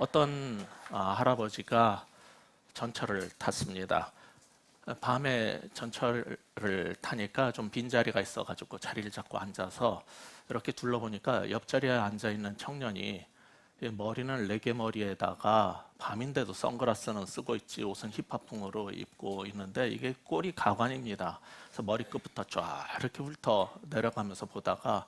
어떤 할아버지가 전철을 탔습니다. 밤에 전철을 타니까 좀 빈자리가 있어가지고 자리를 잡고 앉아서 이렇게 둘러보니까 옆자리에 앉아있는 청년이 머리는 레게머리에다가 밤인데도 선글라스는 쓰고 있지, 옷은 힙합풍으로 입고 있는데 이게 꼴이 가관입니다. 그래서 머리끝부터 쫙 이렇게 훑어 내려가면서 보다가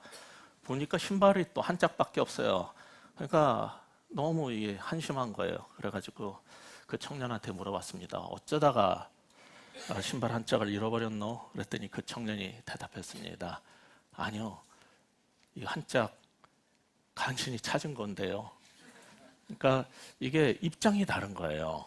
보니까 신발이 또 한 짝밖에 없어요. 그러니까 너무 이게 한심한 거예요. 그래가지고 그 청년한테 물어봤습니다. 어쩌다가 신발 한 짝을 잃어버렸노? 그랬더니 그 청년이 대답했습니다. 아니요, 이 한 짝 간신히 찾은 건데요. 그러니까 이게 입장이 다른 거예요.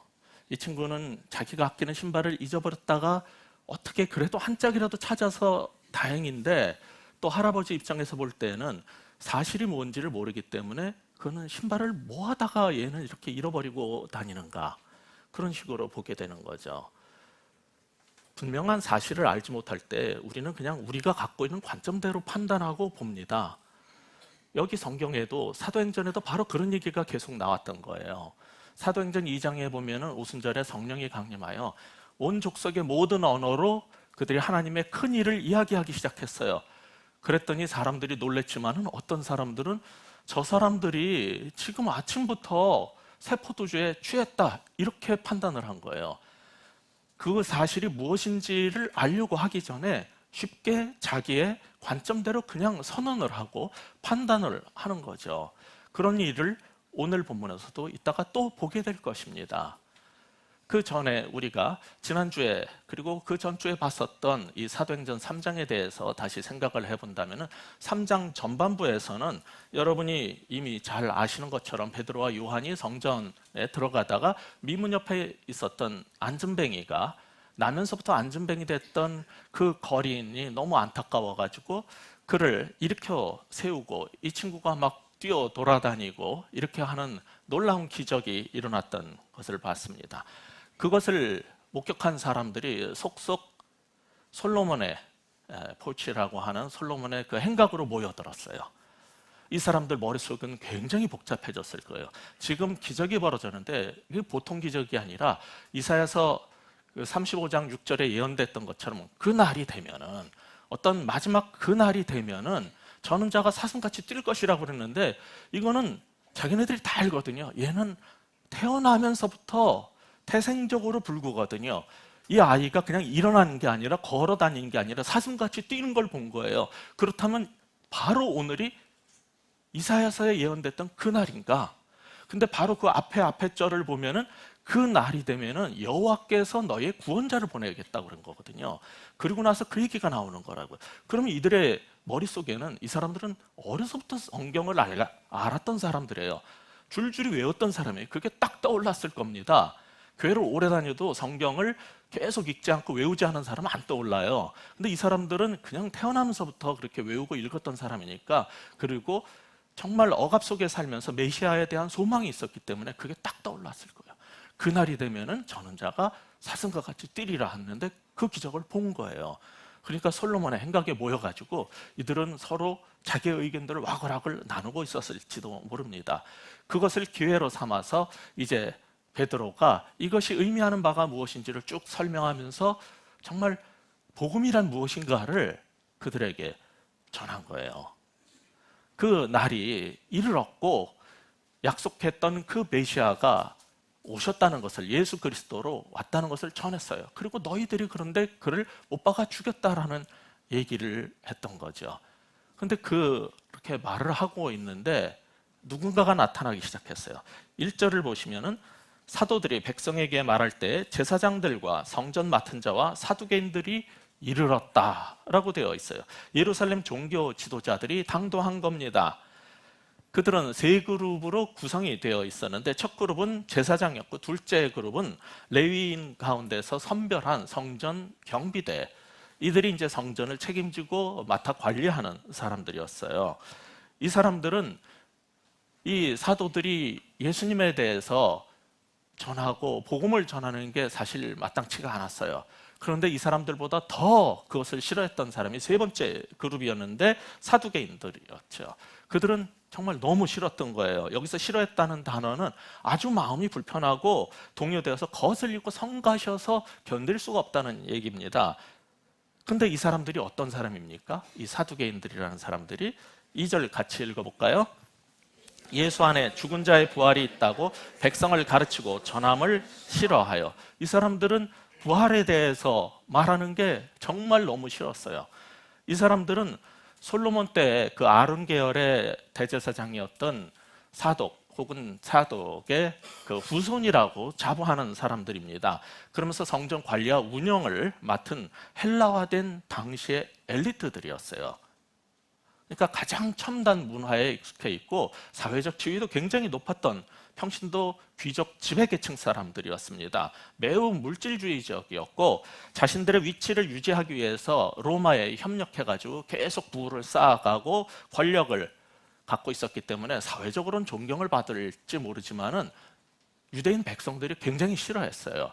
이 친구는 자기가 아끼는 신발을 잊어버렸다가 어떻게 그래도 한 짝이라도 찾아서 다행인데, 또 할아버지 입장에서 볼 때는 사실이 뭔지를 모르기 때문에 그는 신발을 뭐 하다가 얘는 이렇게 잃어버리고 다니는가, 그런 식으로 보게 되는 거죠. 분명한 사실을 알지 못할 때 우리는 그냥 우리가 갖고 있는 관점대로 판단하고 봅니다. 여기 성경에도 사도행전에도 바로 그런 얘기가 계속 나왔던 거예요. 사도행전 2장에 보면은 오순절에 성령이 강림하여 온 족속의 모든 언어로 그들이 하나님의 큰 일을 이야기하기 시작했어요. 그랬더니 사람들이 놀랬지만은 어떤 사람들은 저 사람들이 지금 아침부터 세포도주에 취했다, 이렇게 판단을 한 거예요. 그 사실이 무엇인지를 알려고 하기 전에 쉽게 자기의 관점대로 그냥 선언을 하고 판단을 하는 거죠. 그런 일을 오늘 본문에서도 이따가 또 보게 될 것입니다. 그 전에 우리가 지난주에 그리고 그 전주에 봤었던 이 사도행전 3장에 대해서 다시 생각을 해본다면 3장 전반부에서는 여러분이 이미 잘 아시는 것처럼 베드로와 요한이 성전에 들어가다가 미문 옆에 있었던 안전뱅이가 나면서부터 안전뱅이 됐던 그 거리인이 너무 안타까워가지고 그를 일으켜 세우고 이 친구가 막 뛰어 돌아다니고 이렇게 하는 놀라운 기적이 일어났던 것을 봤습니다. 그것을 목격한 사람들이 속속 솔로몬의 포치라고 하는 솔로몬의 그 행각으로 모여들었어요. 이 사람들 머릿속은 굉장히 복잡해졌을 거예요. 지금 기적이 벌어졌는데 이게 보통 기적이 아니라 이사야서 35장 6절에 예언됐던 것처럼 그 날이 되면은, 어떤 마지막 그 날이 되면은 저는 자가 사슴같이 뛸 것이라고 그랬는데, 이거는 자기네들이 다 알거든요. 얘는 태어나면서부터 태생적으로 불구거든요. 이 아이가 그냥 일어나는 게 아니라 걸어 다니는 게 아니라 사슴같이 뛰는 걸 본 거예요. 그렇다면 바로 오늘이 이사야서에 예언됐던 그 날인가? 근데 바로 그 앞에 절을 보면은 그 날이 되면은 여호와께서 너의 구원자를 보내겠다고 그런 거거든요. 그리고 나서 그 얘기가 나오는 거라고요. 그러면 이들의 머릿속에는 이 사람들은 어려서부터 성경을 알았던 사람들이에요. 줄줄이 외웠던 사람이에요. 그게 딱 떠올랐을 겁니다. 교회를 오래 다녀도 성경을 계속 읽지 않고 외우지 않은 사람은 안 떠올라요. 근데 이 사람들은 그냥 태어나면서부터 그렇게 외우고 읽었던 사람이니까, 그리고 정말 억압 속에 살면서 메시아에 대한 소망이 있었기 때문에 그게 딱 떠올랐을 거예요. 그날이 되면은 저는 자가 사슴과 같이 뛰리라 했는데 그 기적을 본 거예요. 그러니까 솔로몬의 행각에 모여가지고 이들은 서로 자기의 의견들을 와글와글 나누고 있었을지도 모릅니다. 그것을 기회로 삼아서 이제 베드로가 이것이 의미하는 바가 무엇인지를 쭉 설명하면서 정말 복음이란 무엇인가를 그들에게 전한 거예요. 그 날이 이르렀고 약속했던 그 메시아가 오셨다는 것을, 예수 그리스도로 왔다는 것을 전했어요. 그리고 너희들이 그런데 그를 못 박아 죽였다라는 얘기를 했던 거죠. 근데 그렇게 말을 하고 있는데 누군가가 나타나기 시작했어요. 1절을 보시면은 사도들이 백성에게 말할 때 제사장들과 성전 맡은 자와 사두개인들이 이르렀다라고 되어 있어요. 예루살렘 종교 지도자들이 당도한 겁니다. 그들은 세 그룹으로 구성이 되어 있었는데 첫 그룹은 제사장이었고, 둘째 그룹은 레위인 가운데서 선별한 성전 경비대, 이들이 이제 성전을 책임지고 맡아 관리하는 사람들이었어요. 이 사람들은 이 사도들이 예수님에 대해서 전하고 복음을 전하는 게 사실 마땅치가 않았어요. 그런데 이 사람들보다 더 그것을 싫어했던 사람이 세 번째 그룹이었는데 사두개인들이었죠. 그들은 정말 너무 싫었던 거예요. 여기서 싫어했다는 단어는 아주 마음이 불편하고 동요되어서 거슬리고 성가셔서 견딜 수가 없다는 얘기입니다. 근데 이 사람들이 어떤 사람입니까? 이 사두개인들이라는 사람들이 2절 같이 읽어볼까요? 예수 안에 죽은 자의 부활이 있다고 백성을 가르치고 전함을 싫어하여. 이 사람들은 부활에 대해서 말하는 게 정말 너무 싫었어요. 이 사람들은 솔로몬 때 그 아론 계열의 대제사장이었던 사독 혹은 사독의 그 후손이라고 자부하는 사람들입니다. 그러면서 성전 관리와 운영을 맡은 헬라화된 당시의 엘리트들이었어요. 그러니까 가장 첨단 문화에 익숙해 있고 사회적 지위도 굉장히 높았던 평신도 귀족 지배계층 사람들이었습니다. 매우 물질주의적이었고 자신들의 위치를 유지하기 위해서 로마에 협력해가지고 계속 부를 쌓아가고 권력을 갖고 있었기 때문에 사회적으로는 존경을 받을지 모르지만은 유대인 백성들이 굉장히 싫어했어요.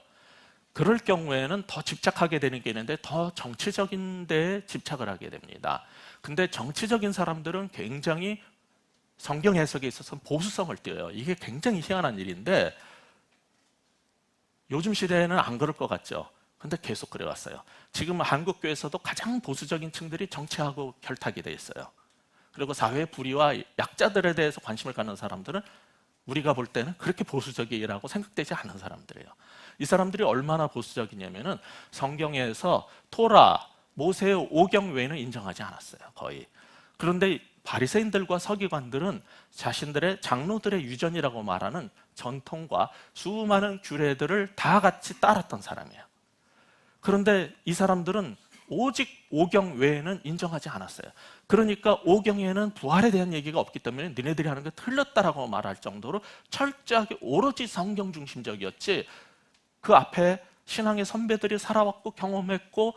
그럴 경우에는 더 집착하게 되는 게 있는데 더 정치적인 데에 집착을 하게 됩니다. 근데 정치적인 사람들은 굉장히 성경 해석에 있어서 보수성을 띄어요. 이게 굉장히 희한한 일인데 요즘 시대에는 안 그럴 것 같죠. 근데 계속 그래왔어요. 지금 한국 교회에서도 가장 보수적인 층들이 정치하고 결탁이 돼 있어요. 그리고 사회 불의와 약자들에 대해서 관심을 갖는 사람들은 우리가 볼 때는 그렇게 보수적이라고 생각되지 않는 사람들이에요. 이 사람들이 얼마나 보수적이냐면은 성경에서 토라, 모세의 오경 외에는 인정하지 않았어요. 거의. 그런데 바리새인들과 서기관들은 자신들의 장로들의 유전이라고 말하는 전통과 수많은 규례들을 다 같이 따랐던 사람이에요. 그런데 이 사람들은 오직 오경 외에는 인정하지 않았어요. 그러니까 오경에는 부활에 대한 얘기가 없기 때문에 니네들이 하는 게 틀렸다라고 말할 정도로 철저하게 오로지 성경 중심적이었지, 그 앞에 신앙의 선배들이 살아왔고 경험했고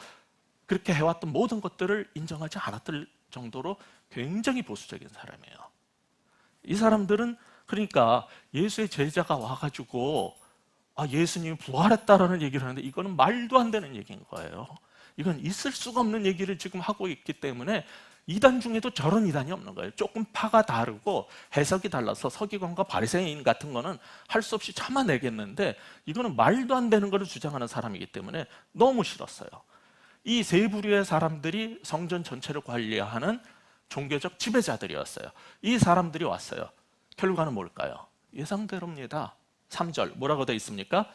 그렇게 해왔던 모든 것들을 인정하지 않았을 정도로 굉장히 보수적인 사람이에요. 이 사람들은 그러니까 예수의 제자가 와가지고 예수님이 부활했다라는 얘기를 하는데 이거는 말도 안 되는 얘기인 거예요. 이건 있을 수가 없는 얘기를 지금 하고 있기 때문에 이단 중에도 저런 이단이 없는 거예요. 조금 파가 다르고 해석이 달라서 서기관과 바리새인 같은 거는 할 수 없이 참아내겠는데 이거는 말도 안 되는 것을 주장하는 사람이기 때문에 너무 싫었어요. 이 세 부류의 사람들이 성전 전체를 관리하는 종교적 지배자들이었어요. 이 사람들이 왔어요. 결과는 뭘까요? 예상대로입니다. 3절 뭐라고 되어 있습니까?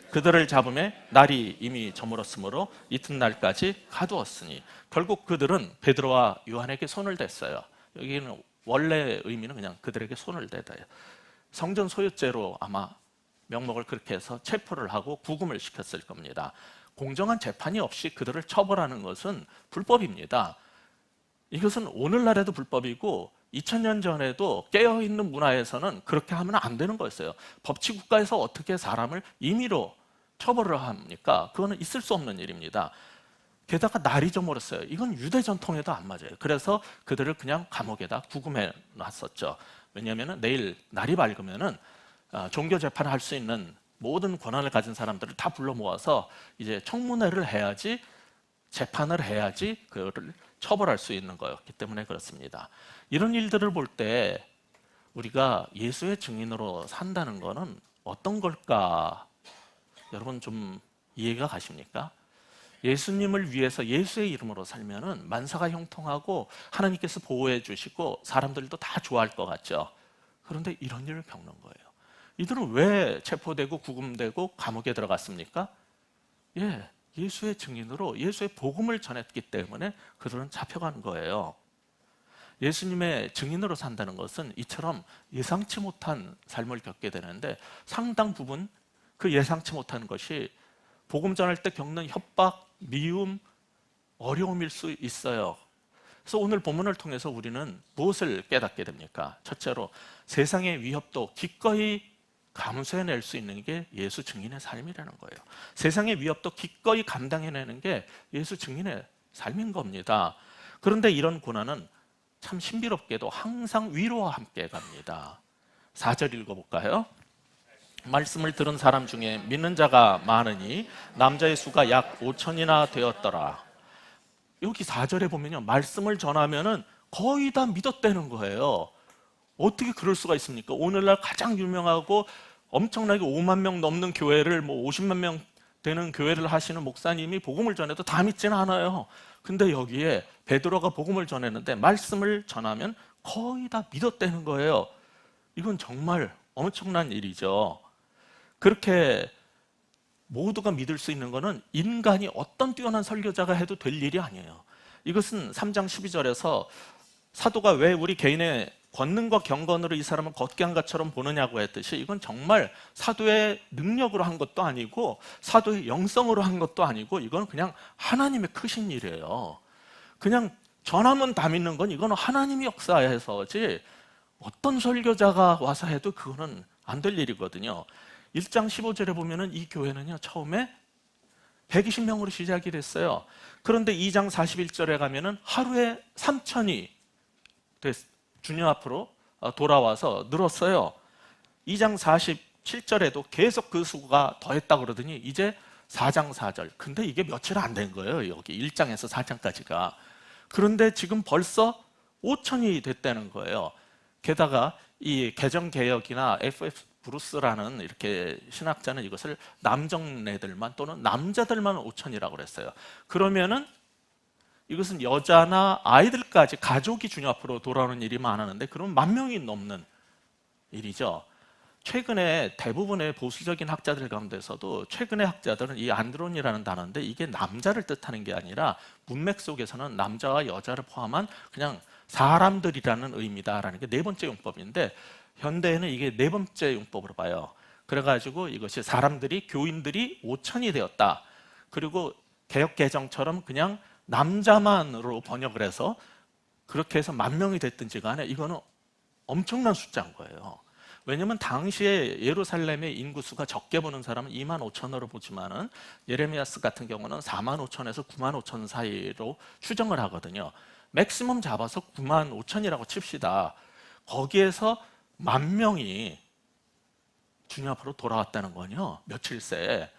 그들을 잡음에 날이 이미 저물었으므로 이튿날까지 가두었으니. 결국 그들은 베드로와 요한에게 손을 댔어요. 여기는 원래 의미는 그냥 그들에게 손을 대다요. 성전 소유죄로 아마 명목을 그렇게 해서 체포를 하고 구금을 시켰을 겁니다. 공정한 재판이 없이 그들을 처벌하는 것은 불법입니다. 이것은 오늘날에도 불법이고 2000년 전에도 깨어있는 문화에서는 그렇게 하면 안 되는 거였어요. 법치국가에서 어떻게 사람을 임의로 처벌을 합니까? 그거는 있을 수 없는 일입니다. 게다가 날이 저물었어요. 이건 유대 전통에도 안 맞아요. 그래서 그들을 그냥 감옥에다 구금해 놨었죠. 왜냐하면 내일 날이 밝으면은 종교 재판을 할 수 있는 모든 권한을 가진 사람들을 다 불러 모아서 이제 청문회를 해야지, 재판을 해야지 그를 처벌할 수 있는 거였기 때문에 그렇습니다. 이런 일들을 볼 때 우리가 예수의 증인으로 산다는 것은 어떤 걸까? 여러분 좀 이해가 가십니까? 예수님을 위해서 예수의 이름으로 살면은 만사가 형통하고 하나님께서 보호해 주시고 사람들도 다 좋아할 것 같죠. 그런데 이런 일을 겪는 거예요. 이들은 왜 체포되고 구금되고 감옥에 들어갔습니까? 예수의 증인으로 예수의 복음을 전했기 때문에 그들은 잡혀간 거예요. 예수님의 증인으로 산다는 것은 이처럼 예상치 못한 삶을 겪게 되는데 상당 부분 그 예상치 못한 것이 복음 전할 때 겪는 협박, 미움, 어려움일 수 있어요. 그래서 오늘 본문을 통해서 우리는 무엇을 깨닫게 됩니까? 첫째로 세상의 위협도 기꺼이 감수해낼 수 있는 게 예수 증인의 삶이라는 거예요. 세상의 위협도 기꺼이 감당해내는 게 예수 증인의 삶인 겁니다. 그런데 이런 고난은 참 신비롭게도 항상 위로와 함께 갑니다. 4절 읽어볼까요? 말씀을 들은 사람 중에 믿는 자가 많으니 남자의 수가 약 5천이나 되었더라. 여기 4절에 보면요, 말씀을 전하면은 거의 다 믿었다는 거예요. 어떻게 그럴 수가 있습니까? 오늘날 가장 유명하고 엄청나게 5만 명 넘는 교회를, 뭐 50만 명 되는 교회를 하시는 목사님이 복음을 전해도 다 믿지는 않아요. 근데 여기에 베드로가 복음을 전했는데 말씀을 전하면 거의 다 믿었다는 거예요. 이건 정말 엄청난 일이죠. 그렇게 모두가 믿을 수 있는 것은 인간이 어떤 뛰어난 설교자가 해도 될 일이 아니에요. 이것은 3장 12절에서 사도가 왜 우리 개인의 권능과 경건으로 이 사람을 걷게 한 것처럼 보느냐고 했듯이, 이건 정말 사도의 능력으로 한 것도 아니고 사도의 영성으로 한 것도 아니고, 이건 그냥 하나님의 크신 일이에요. 그냥 전하면 다 믿는 건 이건 하나님이 역사해서지 어떤 설교자가 와서 해도 그거는 안 될 일이거든요. 1장 15절에 보면은 이 교회는요, 처음에 120명으로 시작이 됐어요. 그런데 2장 41절에 가면은 하루에 3천이 주님 앞으로 돌아와서 늘었어요. 2장 47절에도 계속 그 수가 더했다 그러더니 이제 4장 4절. 근데 이게 며칠 안 된 거예요. 여기 1장에서 4장까지가. 그런데 지금 벌써 5천이 됐다는 거예요. 게다가 이 개정개혁이나 F.F. 브루스라는 이렇게 신학자는 이것을 남정네들만 또는 남자들만 5천이라고 그랬어요. 그러면은 이것은 여자나 아이들까지 가족이 주님 앞으로 돌아오는 일이 많았는데, 그럼 10,000명이 넘는 일이죠. 최근에 대부분의 보수적인 학자들 가운데서도, 최근의 학자들은 이 안드론이라는 단어인데 이게 남자를 뜻하는 게 아니라 문맥 속에서는 남자와 여자를 포함한 그냥 사람들이라는 의미다라는 게 네 번째 용법인데, 현대에는 이게 네 번째 용법으로 봐요. 그래가지고 이것이 사람들이, 교인들이 5천이 되었다. 그리고 개혁개정처럼 그냥 남자만으로 번역을 해서 그렇게 해서 10,000명이 됐든지 간에 이거는 엄청난 숫자인 거예요. 왜냐하면 당시에 예루살렘의 인구수가 적게 보는 사람은 25,000으로 보지만은 예레미야스 같은 경우는 45,000에서 95,000 사이로 추정을 하거든요. 맥시멈 잡아서 95,000이라고 칩시다. 거기에서 10,000명이 주님 앞으로 돌아왔다는 거요. 며칠 새.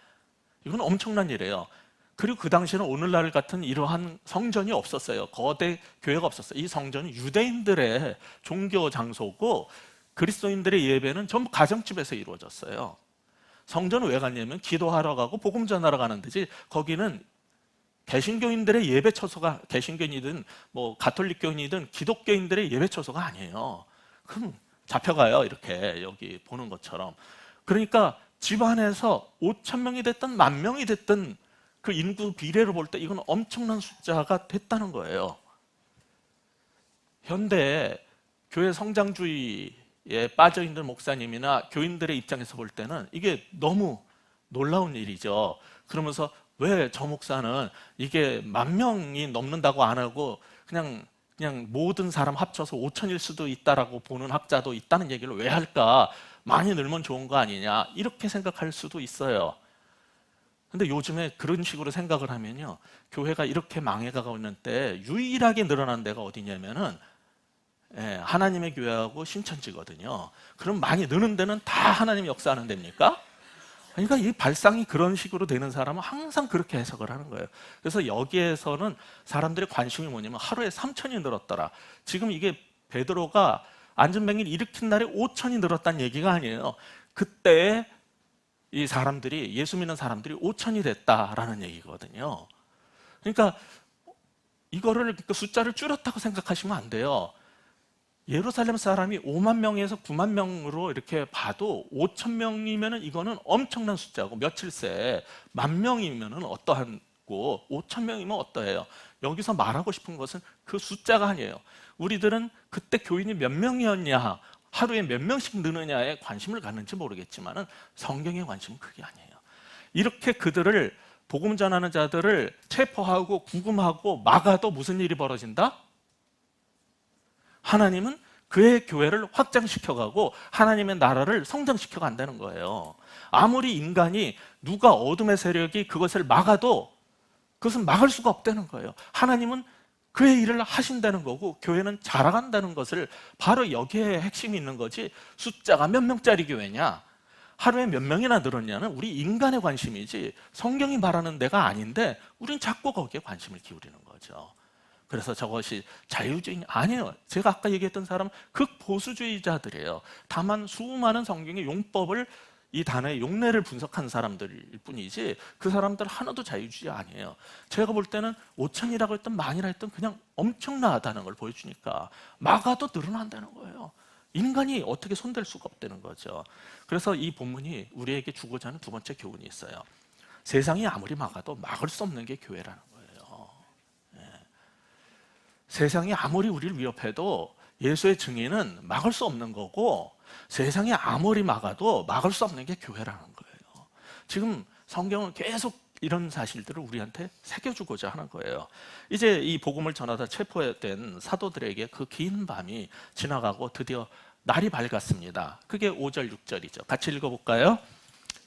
이건 엄청난 일이에요. 그리고 그 당시에는 오늘날 같은 이러한 성전이 없었어요. 거대 교회가 없었어요. 이 성전은 유대인들의 종교 장소고 그리스도인들의 예배는 전부 가정집에서 이루어졌어요. 성전은 왜 갔냐면 기도하러 가고 복음 전하러 가는 데지, 거기는 개신교인들의 예배 처소가, 개신교인이든 뭐 가톨릭교인이든 기독교인들의 예배 처소가 아니에요. 그럼 잡혀가요. 이렇게 여기 보는 것처럼. 그러니까 집안에서 5,000명이 됐든 10,000명이 됐든 그 인구 비례로 볼 때 이건 엄청난 숫자가 됐다는 거예요. 현대 교회 성장주의에 빠져있는 목사님이나 교인들의 입장에서 볼 때는 이게 너무 놀라운 일이죠. 그러면서 왜 저 목사는 이게 10,000명이 넘는다고 안 하고 그냥 모든 사람 합쳐서 5천일 수도 있다라고 보는 학자도 있다는 얘기를 왜 할까? 많이 늘면 좋은 거 아니냐? 이렇게 생각할 수도 있어요. 근데 요즘에 그런 식으로 생각을 하면요, 교회가 이렇게 망해가고 있는 때 유일하게 늘어난 데가 어디냐면은 하나님의 교회하고 신천지거든요. 그럼 많이 느는 데는 다 하나님이 역사하는 데입니까? 그러니까 이 발상이 그런 식으로 되는 사람은 항상 그렇게 해석을 하는 거예요. 그래서 여기에서는 사람들의 관심이 뭐냐면 하루에 3천이 늘었더라. 지금 이게 베드로가 안전병을 일으킨 날에 5천이 늘었다는 얘기가 아니에요. 그때 이 사람들이, 예수 믿는 사람들이 5천이 됐다라는 얘기거든요. 그러니까 이거를 숫자를 줄였다고 생각하시면 안 돼요. 예루살렘 사람이 5만 명에서 9만 명으로 이렇게 봐도 5,000명이면 이거는 엄청난 숫자고, 며칠 새 10,000명이면 어떠하고 5,000명이면 어떠해요? 여기서 말하고 싶은 것은 그 숫자가 아니에요. 우리들은 그때 교인이 몇 명이었냐, 하루에 몇 명씩 느느냐에 관심을 갖는지 모르겠지만 성경의 관심은 그게 아니에요. 이렇게 그들을, 복음 전하는 자들을 체포하고 구금하고 막아도 무슨 일이 벌어진다? 하나님은 그의 교회를 확장시켜가고 하나님의 나라를 성장시켜 간다는 거예요. 아무리 인간이, 누가 어둠의 세력이 그것을 막아도 그것은 막을 수가 없다는 거예요. 하나님은 그의 일을 하신다는 거고 교회는 자라간다는 것을, 바로 여기에 핵심이 있는 거지, 숫자가 몇 명짜리 교회냐, 하루에 몇 명이나 늘었냐는 우리 인간의 관심이지 성경이 말하는 데가 아닌데 우린 자꾸 거기에 관심을 기울이는 거죠. 그래서 저것이 자유주의 아니에요. 제가 아까 얘기했던 사람은 극보수주의자들이에요. 다만 수많은 성경의 용법을 이 단어의 용례를 분석한 사람들일 뿐이지 그 사람들 하나도 자유주의 아니에요. 제가 볼 때는 5천이라고 했던 만이라 했던 그냥 엄청나다는 걸 보여주니까 마가도 늘어난다는 거예요. 인간이 어떻게 손댈 수가 없다는 거죠. 그래서 이 본문이 우리에게 주고자 하는 두 번째 교훈이 있어요. 세상이 아무리 막아도 막을 수 없는 게 교회라는 거예요. 세상이 아무리 우리를 위협해도 예수의 증인은 막을 수 없는 거고 세상이 아무리 막아도 막을 수 없는 게 교회라는 거예요. 지금 성경은 계속 이런 사실들을 우리한테 새겨주고자 하는 거예요. 이제 이 복음을 전하다 체포된 사도들에게 그 긴 밤이 지나가고 드디어 날이 밝았습니다. 그게 5절, 6절이죠. 같이 읽어볼까요?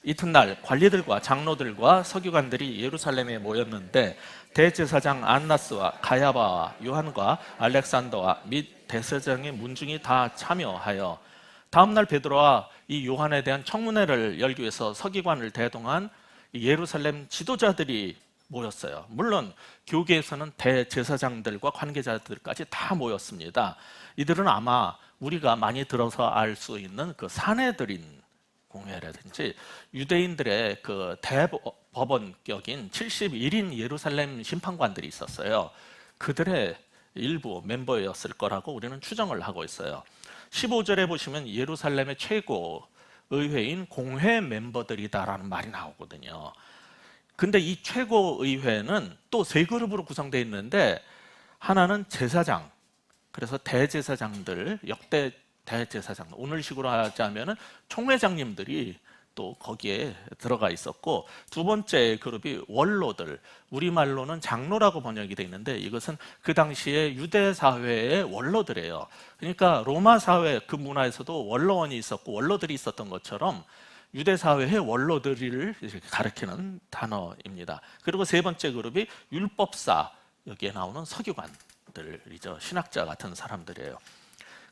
이튿날 관리들과 장로들과 서기관들이 예루살렘에 모였는데 대제사장 안나스와 가야바와 요한과 알렉산더와 및 대제사장의 문중이 다 참여하여 다음날 베드로와 이 요한에 대한 청문회를 열기 위해서 서기관을 대동한 예루살렘 지도자들이 모였어요. 물론 교계에서는 대제사장들과 관계자들까지 다 모였습니다. 이들은 아마 우리가 많이 들어서 알 수 있는 그 사내들인 공회라든지 유대인들의 그 대법원격인 71인 예루살렘 심판관들이 있었어요. 그들의 일부 멤버였을 거라고 우리는 추정을 하고 있어요. 15절에 보시면 예루살렘의 최고 의회인 공회 멤버들이다라는 말이 나오거든요. 근데 이 최고 의회는 또 세 그룹으로 구성되어 있는데 하나는 제사장, 그래서 대제사장들, 역대 대제사장, 오늘식으로 하자면은 총회장님들이 또 거기에 들어가 있었고, 두 번째 그룹이 원로들, 우리말로는 장로라고 번역이 되어 있는데 이것은 그 당시에 유대 사회의 원로들이에요. 그러니까 로마 사회 그 문화에서도 원로원이 있었고 원로들이 있었던 것처럼 유대 사회의 원로들을 가리키는 단어입니다. 그리고 세 번째 그룹이 율법사, 여기에 나오는 서기관들이죠. 신학자 같은 사람들이에요.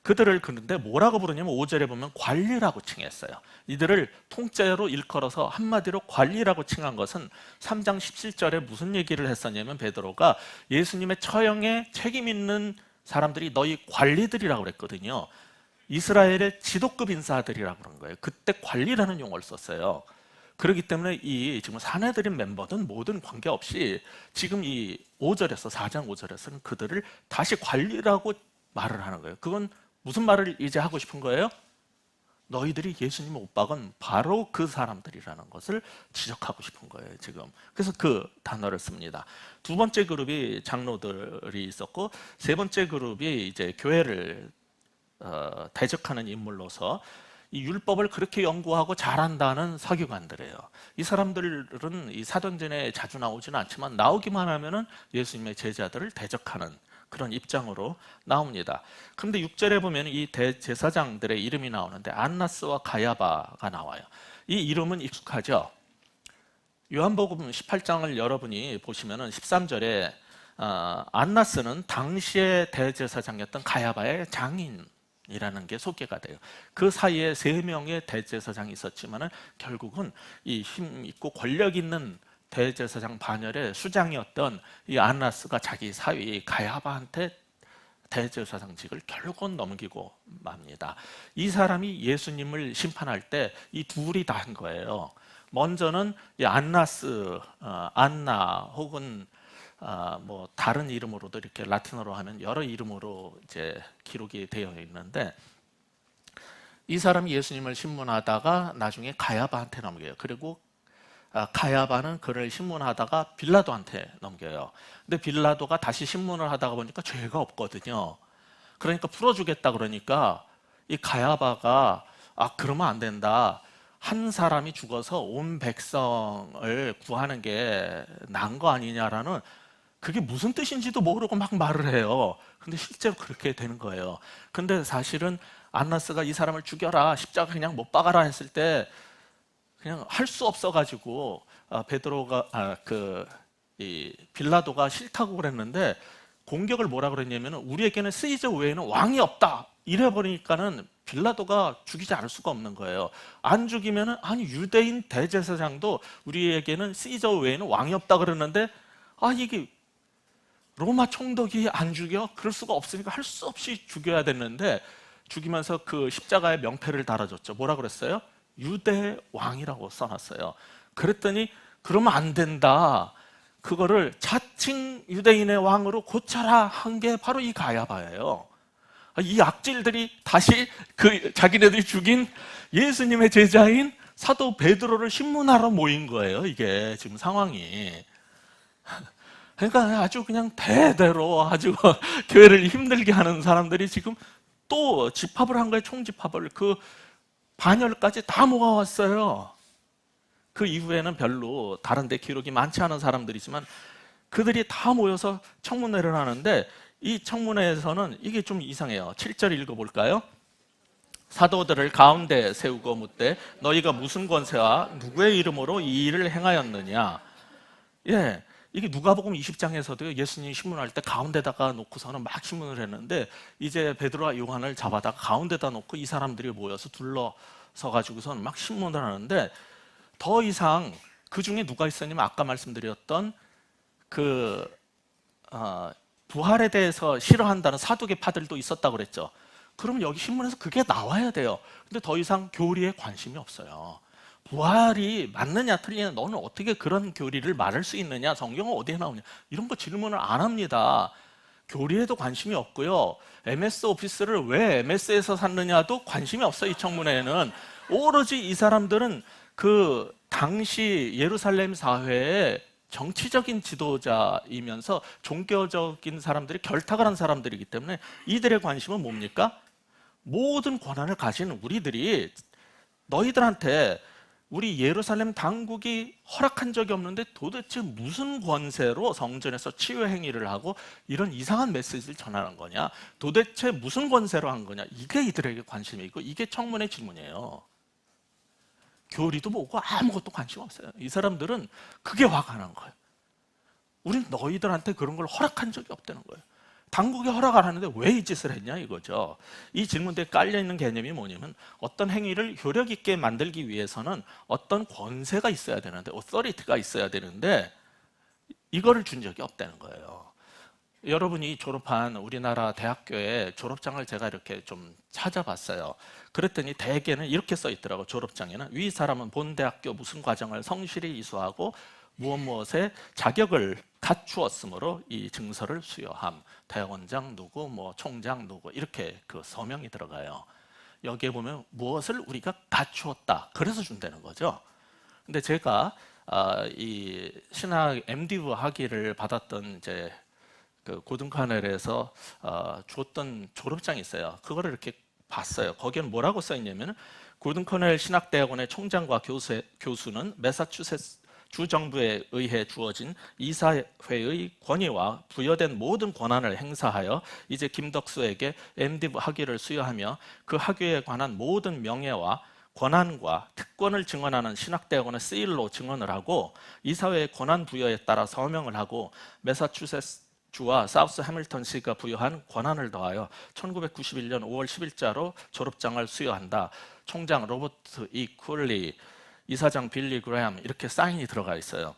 그들을 그런데 뭐라고 부르냐면 5절에 보면 관리라고 칭했어요. 이들을 통째로 일컬어서 한마디로 관리라고 칭한 것은 3장 17절에 무슨 얘기를 했었냐면 베드로가 예수님의 처형에 책임 있는 사람들이 너희 관리들이라고 그랬거든요. 이스라엘의 지도급 인사들이라고 그런 거예요. 그때 관리라는 용어를 썼어요. 그렇기 때문에 이 지금 사내들인 멤버든 뭐든 관계없이 지금 이 5절에서 4장 5절에서는 그들을 다시 관리라고 말을 하는 거예요. 그건 무슨 말을 이제 하고 싶은 거예요? 너희들이 예수님을 못 박은 바로 그 사람들이라는 것을 지적하고 싶은 거예요, 지금. 그래서 그 단어를 씁니다. 두 번째 그룹이 장로들이 있었고, 세 번째 그룹이 이제 교회를 대적하는 인물로서 이 율법을 그렇게 연구하고 잘한다는 서기관들이에요. 이 사람들은 이 사도행전에 자주 나오지는 않지만 나오기만 하면은 예수님의 제자들을 대적하는 그런 입장으로 나옵니다. 그런데 6절에 보면 이 대제사장들의 이름이 나오는데 안나스와 가야바가 나와요. 이 이름은 익숙하죠? 요한복음 18장을 여러분이 보시면 13절에 안나스는 당시의 대제사장이었던 가야바의 장인이라는 게 소개가 돼요. 그 사이에 3명의 대제사장이 있었지만 결국은 이 힘 있고 권력 있는 대제사장 반열의 수장이었던 이 안나스가 자기 사위 가야바한테 대제사장직을 결국은 넘기고 맙니다. 이 사람이 예수님을 심판할 때 이 둘이 다 한 거예요. 먼저는 이 안나스, 안나 혹은 뭐 다른 이름으로도 이렇게 라틴어로 하면 여러 이름으로 이제 기록이 되어 있는데 이 사람이 예수님을 신문하다가 나중에 가야바한테 넘겨요. 그리고 가야바는 그를 신문하다가 빌라도한테 넘겨요. 근데 빌라도가 다시 신문을 하다가 보니까 죄가 없거든요. 그러니까 풀어주겠다 그러니까 이 가야바가 그러면 안 된다. 한 사람이 죽어서 온 백성을 구하는 게 나은 거 아니냐라는, 그게 무슨 뜻인지도 모르고 막 말을 해요. 근데 실제로 그렇게 되는 거예요. 근데 사실은 안나스가 이 사람을 죽여라, 십자가 그냥 못 박아라 했을 때 그냥 할 수 없어가지고 베드로가 이 빌라도가 싫다고 그랬는데 공격을 뭐라 그랬냐면 우리에게는 시저 외에는 왕이 없다 이래 버리니까는 빌라도가 죽이지 않을 수가 없는 거예요. 안 죽이면은 아니 유대인 대제사장도 우리에게는 시저 외에는 왕이 없다 그러는데 이게 로마 총독이 안 죽여? 그럴 수가 없으니까 할 수 없이 죽여야 됐는데 죽이면서 그 십자가에 명패를 달아줬죠. 뭐라 그랬어요? 유대 왕이라고 써놨어요. 그랬더니 그러면 안 된다. 그거를 자칭 유대인의 왕으로 고쳐라 한 게 바로 이 가야바예요. 이 악질들이 다시 그 자기네들이 죽인 예수님의 제자인 사도 베드로를 신문하러 모인 거예요. 이게 지금 상황이. 그러니까 아주 그냥 대대로 아주 교회를 힘들게 하는 사람들이 지금 또 집합을 한 거예요. 총집합을. 그 반열까지 다 모아왔어요. 그 이후에는 별로 다른 데 기록이 많지 않은 사람들이지만 그들이 다 모여서 청문회를 하는데 이 청문회에서는 이게 좀 이상해요. 7절 읽어볼까요? 사도들을 가운데 세우고 묻되 너희가 무슨 권세와 누구의 이름으로 이 일을 행하였느냐. 예, 이게 누가복음 20장에서도 예수님이 신문할 때 가운데다가 놓고서는 막 신문을 했는데 이제 베드로와 요한을 잡아다가 가운데다 놓고 이 사람들이 모여서 둘러서 가지고서는 막 신문을 하는데 더 이상 그 중에 누가 있었냐면 아까 말씀드렸던 그 부활에 대해서 싫어한다는 사두개파들도 있었다고 그랬죠. 그러면 여기 신문에서 그게 나와야 돼요. 근데 더 이상 교리에 관심이 없어요. 부활이 맞느냐 틀리냐, 너는 어떻게 그런 교리를 말할 수 있느냐, 성경은 어디에 나오냐, 이런 거 질문을 안 합니다. 교리에도 관심이 없고요. MS 오피스를 왜 MS에서 샀느냐도 관심이 없어요. 이 청문회에는 오로지 이 사람들은 그 당시 예루살렘 사회의 정치적인 지도자이면서 종교적인 사람들이 결탁을 한 사람들이기 때문에 이들의 관심은 뭡니까? 모든 권한을 가진 우리들이 너희들한테 우리 예루살렘 당국이 허락한 적이 없는데 도대체 무슨 권세로 성전에서 치유 행위를 하고 이런 이상한 메시지를 전하는 거냐? 도대체 무슨 권세로 한 거냐? 이게 이들에게 관심이 있고 이게 청문회 질문이에요. 교리도 보고 아무것도 관심 없어요. 이 사람들은 그게 화가 난 거예요. 우린 너희들한테 그런 걸 허락한 적이 없다는 거예요. 당국이 허락 안 하는데 왜 이 짓을 했냐 이거죠. 이 질문대에 깔려있는 개념이 뭐냐면 어떤 행위를 효력 있게 만들기 위해서는 어떤 권세가 있어야 되는데 authority가 있어야 되는데 이거를 준 적이 없다는 거예요. 여러분이 졸업한 우리나라 대학교의 졸업장을 제가 이렇게 좀 찾아봤어요. 그랬더니 대개는 이렇게 써 있더라고요. 졸업장에는 위 사람은 본 대학교 무슨 과정을 성실히 이수하고 무엇에 자격을 갖추었으므로 이 증서를 수여함. 대원장 누구, 뭐 총장 누구 이렇게 그 서명이 들어가요. 여기에 보면 무엇을 우리가 갖추었다. 그래서 준다는 거죠. 근데 제가 이 신학 MDiv 학위를 받았던 이제 그 고등카넬에서 줬던 졸업장이 있어요. 그거를 이렇게 봤어요. 거기는 뭐라고 써 있냐면 고등커넬 신학대학원의 총장과 교수는 매사추세츠 주정부에 의해 주어진 이사회의 권위와 부여된 모든 권한을 행사하여 이제 김덕수에게 MDiv 학위를 수여하며 그 학위에 관한 모든 명예와 권한과 특권을 증언하는 신학대학원의 시일로 증언을 하고 이사회의 권한 부여에 따라 서명을 하고 매사추세츠 주와 사우스 해밀턴시가 부여한 권한을 더하여 1991년 5월 10일자로 졸업장을 수여한다. 총장 로버트 E. 쿨리, 이사장 빌리 그레엄 이렇게 사인이 들어가 있어요.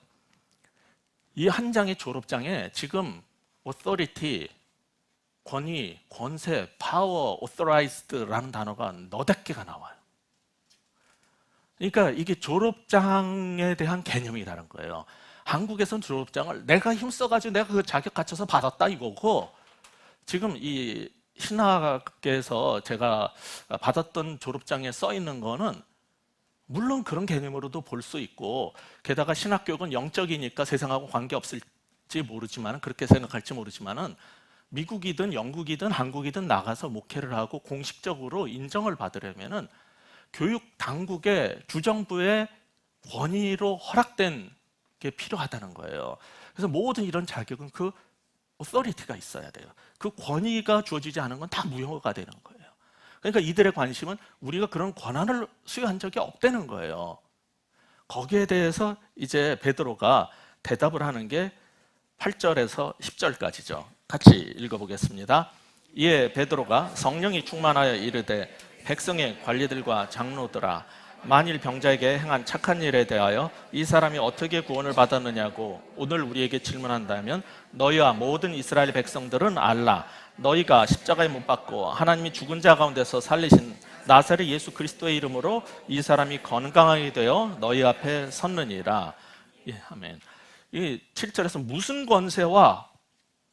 이 한 장의 졸업장에 지금 authority, 권위, 권세, power, authorized라는 단어가 너댓 개가 나와요. 그러니까 이게 졸업장에 대한 개념이 다른 거예요. 한국에서는 졸업장을 내가 힘써가지고 내가 그 자격 갖춰서 받았다 이거고 지금 이 신학계에서 제가 받았던 졸업장에 써 있는 거는 물론 그런 개념으로도 볼 수 있고 게다가 신학교육은 영적이니까 세상하고 관계없을지 모르지만 그렇게 생각할지 모르지만은 미국이든 영국이든 한국이든 나가서 목회를 하고 공식적으로 인정을 받으려면은 교육 당국의 주정부의 권위로 허락된 게 필요하다는 거예요. 그래서 모든 이런 자격은 그 authority가 있어야 돼요. 그 권위가 주어지지 않은 건 다 무효가 되는 거예요. 그러니까 이들의 관심은 우리가 그런 권한을 수여한 적이 없다는 거예요. 거기에 대해서 이제 베드로가 대답을 하는 게 8절에서 10절까지죠. 같이 읽어보겠습니다. 이에 베드로가 성령이 충만하여 이르되 백성의 관리들과 장로들아 만일 병자에게 행한 착한 일에 대하여 이 사람이 어떻게 구원을 받았느냐고 오늘 우리에게 질문한다면 너희와 모든 이스라엘 백성들은 알라. 너희가 십자가에 못 박고 하나님이 죽은 자 가운데서 살리신 나사렛 예수 그리스도의 이름으로 이 사람이 건강하게 되어 너희 앞에 섰느니라. 예, 아멘. 이 7절에서 무슨 권세와,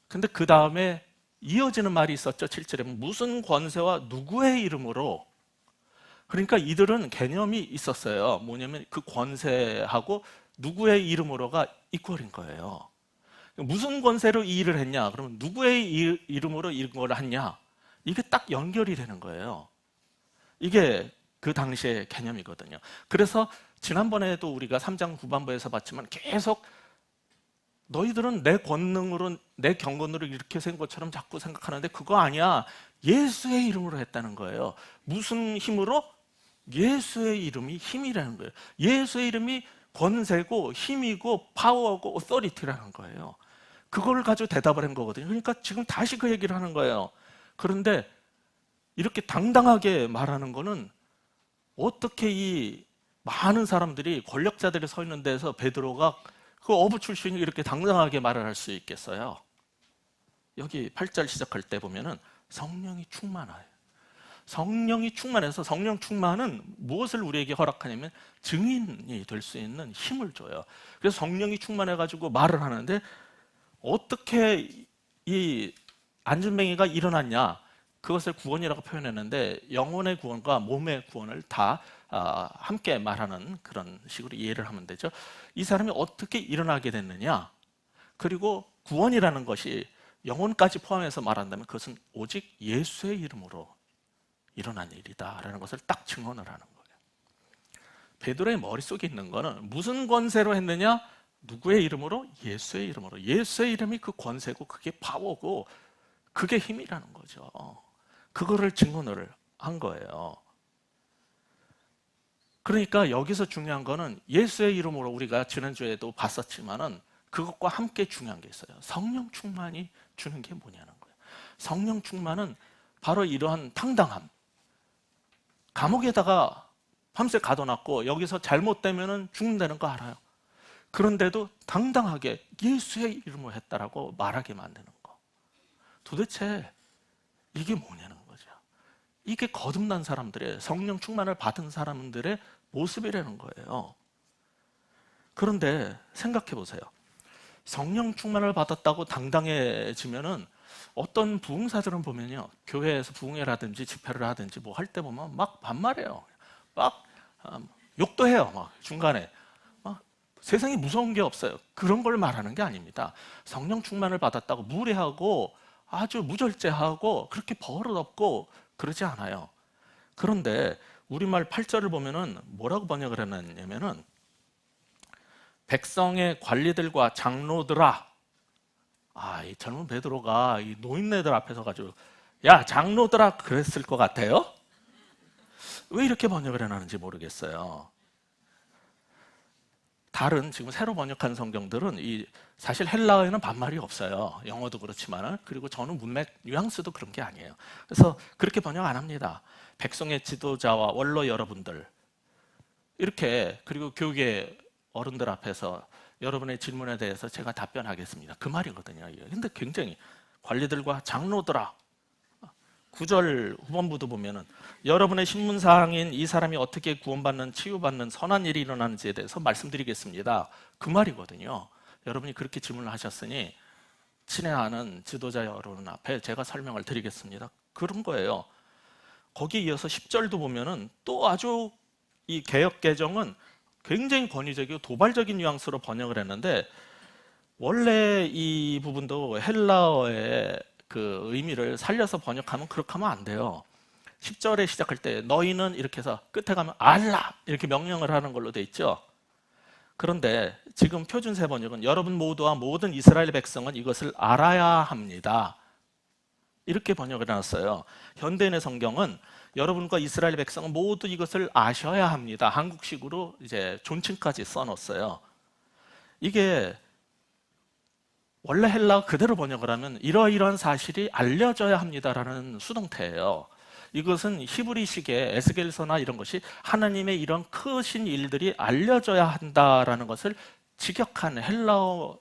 근데 그 다음에 이어지는 말이 있었죠. 7절에 무슨 권세와 누구의 이름으로. 그러니까 이들은 개념이 있었어요. 뭐냐면 그 권세하고 누구의 이름으로가 이퀄인 거예요. 무슨 권세로 이 일을 했냐? 그러면 누구의 이름으로 이걸 했냐? 이게 딱 연결이 되는 거예요. 이게 그 당시의 개념이거든요. 그래서 지난번에도 우리가 3장 후반부에서 봤지만 계속 너희들은 내 권능으로, 내 경건으로 이렇게 생 것처럼 자꾸 생각하는데 그거 아니야. 예수의 이름으로 했다는 거예요. 무슨 힘으로? 예수의 이름이 힘이라는 거예요. 예수의 이름이 권세고 힘이고 파워고 오서리티라는 거예요. 그걸 가지고 대답을 한 거거든요. 그러니까 지금 다시 그 얘기를 하는 거예요. 그런데 이렇게 당당하게 말하는 거는 어떻게 이 많은 사람들이 권력자들이 서 있는 데서 베드로가 그 어부 출신이 이렇게 당당하게 말을 할 수 있겠어요? 여기 8절 시작할 때 보면은 성령이 충만하여. 성령이 충만해서 성령 충만은 무엇을 우리에게 허락하냐면 증인이 될 수 있는 힘을 줘요. 그래서 성령이 충만해가지고 말을 하는데 어떻게 이 안진뱅이가 일어났냐? 그것을 구원이라고 표현했는데 영혼의 구원과 몸의 구원을 다 함께 말하는 그런 식으로 이해를 하면 되죠. 이 사람이 어떻게 일어나게 됐느냐? 그리고 구원이라는 것이 영혼까지 포함해서 말한다면 그것은 오직 예수의 이름으로 일어난 일이다라는 것을 딱 증언을 하는 거예요. 베드로의 머릿속에 있는 거는 무슨 권세로 했느냐? 누구의 이름으로? 예수의 이름으로. 예수의 이름이 그 권세고 그게 파워고 그게 힘이라는 거죠. 그거를 증언을 한 거예요. 그러니까 여기서 중요한 거는 예수의 이름으로 우리가 지난주에도 봤었지만은 그것과 함께 중요한 게 있어요. 성령 충만이 주는 게 뭐냐는 거예요. 성령 충만은 바로 이러한 당당함. 감옥에다가 밤새 가둬놨고 여기서 잘못되면 죽는다는 거 알아요. 그런데도 당당하게 예수의 이름으로 했다라고 말하게 만드는 거. 도대체 이게 뭐냐는 거죠. 이게 거듭난 사람들의 성령 충만을 받은 사람들의 모습이라는 거예요. 그런데 생각해 보세요. 성령 충만을 받았다고 당당해지면은 어떤 부흥사들은 보면요, 교회에서 부흥회라든지 집회를 하든지 뭐 할 때 보면 막 반말해요. 막 욕도 해요. 막 중간에 세상에 무서운 게 없어요. 그런 걸 말하는 게 아닙니다. 성령 충만을 받았다고 무례하고 아주 무절제하고 그렇게 버릇없고 그러지 않아요. 그런데 우리말 8절을 보면은 뭐라고 번역을 해놨냐면은 백성의 관리들과 장로들아. 이 젊은 베드로가 이 노인네들 앞에서 가지고 야 장로들아 그랬을 것 같아요. 왜 이렇게 번역을 해놨는지 모르겠어요. 다른 지금 새로 번역한 성경들은 사실 헬라어에는 반말이 없어요. 영어도 그렇지만은. 그리고 저는 문맥 뉘앙스도 그런 게 아니에요. 그래서 그렇게 번역 안 합니다. 백성의 지도자와 원로 여러분들 이렇게, 그리고 교계 어른들 앞에서 여러분의 질문에 대해서 제가 답변하겠습니다. 그 말이거든요. 근데 굉장히 관리들과 장로들아. 9절 후반부도 보면은 여러분의 신문사항인 이 사람이 어떻게 구원받는, 치유받는 선한 일이 일어나는지에 대해서 말씀드리겠습니다. 그 말이거든요. 여러분이 그렇게 질문을 하셨으니 친애하는 지도자 여러분 앞에 제가 설명을 드리겠습니다. 그런 거예요. 거기에 이어서 10절도 보면은 또 아주 이 개역 개정은 굉장히 권위적이고 도발적인 뉘앙스로 번역을 했는데 원래 이 부분도 헬라어의 그 의미를 살려서 번역하면 그렇게 하면 안 돼요. 10절에 시작할 때 너희는 이렇게 해서 끝에 가면 알라 이렇게 명령을 하는 걸로 돼 있죠. 그런데 지금 표준세 번역은 여러분 모두와 모든 이스라엘 백성은 이것을 알아야 합니다. 이렇게 번역을 해놨어요. 현대인의 성경은 여러분과 이스라엘 백성은 모두 이것을 아셔야 합니다. 한국식으로 이제 존칭까지 써놓았어요. 이게 원래 헬라어 그대로 번역을 하면 이러이러한 사실이 알려져야 합니다라는 수동태예요. 이것은 히브리식의 에스겔서나 이런 것이 하나님의 이런 크신 일들이 알려져야 한다라는 것을 직역한 헬라어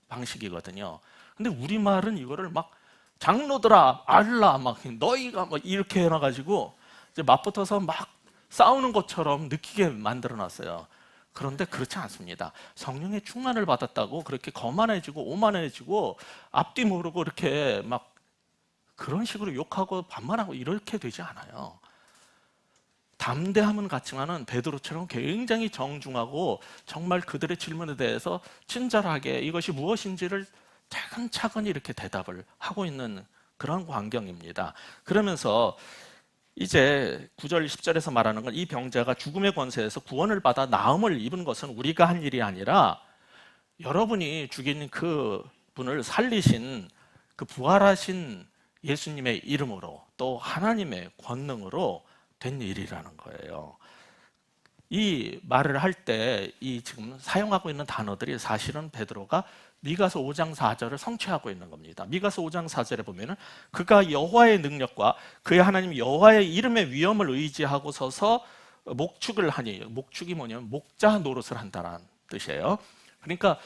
방식이거든요. 근데 우리말은 이거를 막 장로들아 알라 막 너희가 막 이렇게 해놔가지고 이제 맞붙어서 막 싸우는 것처럼 느끼게 만들어놨어요. 그런데 그렇지 않습니다. 성령의 충만을 받았다고 그렇게 거만해지고 오만해지고 앞뒤 모르고 이렇게 막 그런 식으로 욕하고 반말하고 이렇게 되지 않아요. 담대함은 같지만은 베드로처럼 굉장히 정중하고 정말 그들의 질문에 대해서 친절하게 이것이 무엇인지를 차근차근 이렇게 대답을 하고 있는 그런 광경입니다. 그러면서 이제 9절 10절에서 말하는 건 이 병자가 죽음의 권세에서 구원을 받아 나음을 입은 것은 우리가 한 일이 아니라 여러분이 죽인 그 분을 살리신 그 부활하신 예수님의 이름으로 또 하나님의 권능으로 된 일이라는 거예요. 이 말을 할 때 이 지금 사용하고 있는 단어들이 사실은 베드로가 미가서 5장 4절을 성취하고 있는 겁니다. 미가서 5장 4절에 보면은 그가 여호와의 능력과 그의 하나님 여호와의 이름의 위엄을 의지하고 서서 목축을 하니, 목축이 뭐냐면 목자 노릇을 한다는 뜻이에요. 그러니까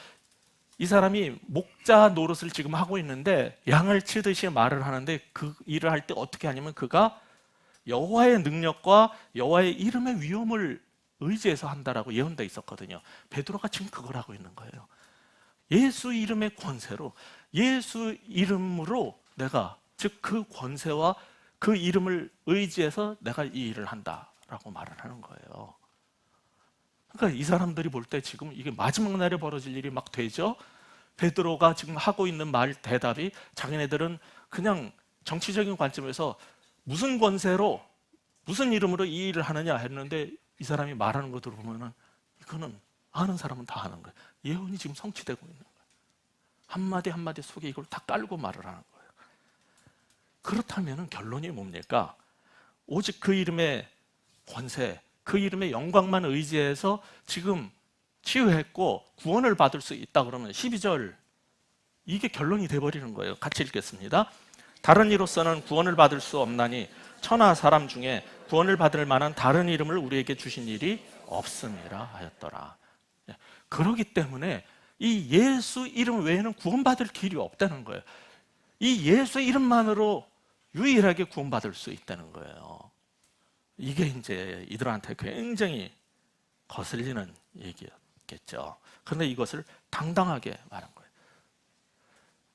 이 사람이 목자 노릇을 지금 하고 있는데 양을 치듯이 말을 하는데 그 일을 할 때 어떻게 하냐면 그가 여호와의 능력과 여호와의 이름의 위엄을 의지해서 한다라고 예언되어 있었거든요. 베드로가 지금 그걸 하고 있는 거예요. 예수 이름의 권세로, 예수 이름으로 내가, 즉 그 권세와 그 이름을 의지해서 내가 이 일을 한다라고 말을 하는 거예요. 그러니까 이 사람들이 볼 때 지금 이게 마지막 날에 벌어질 일이 막 되죠. 베드로가 지금 하고 있는 말 대답이 자기네들은 그냥 정치적인 관점에서 무슨 권세로 무슨 이름으로 이 일을 하느냐 했는데 이 사람이 말하는 거 들어보면은 이거는 아는 사람은 다 아는 거예요. 예언이 지금 성취되고 있는 거예요. 한마디 한마디 속에 이걸 다 깔고 말을 하는 거예요. 그렇다면 결론이 뭡니까? 오직 그 이름의 권세, 그 이름의 영광만 의지해서 지금 치유했고 구원을 받을 수 있다 그러면 12절 이게 결론이 돼버리는 거예요. 같이 읽겠습니다. 다른 이로서는 구원을 받을 수 없나니 천하 사람 중에 구원을 받을 만한 다른 이름을 우리에게 주신 일이 없음이라 하였더라. 그렇기 때문에 이 예수 이름 외에는 구원받을 길이 없다는 거예요. 이 예수 이름만으로 유일하게 구원받을 수 있다는 거예요. 이게 이제 이들한테 굉장히 거슬리는 얘기였겠죠. 그런데 이것을 당당하게 말한 거예요.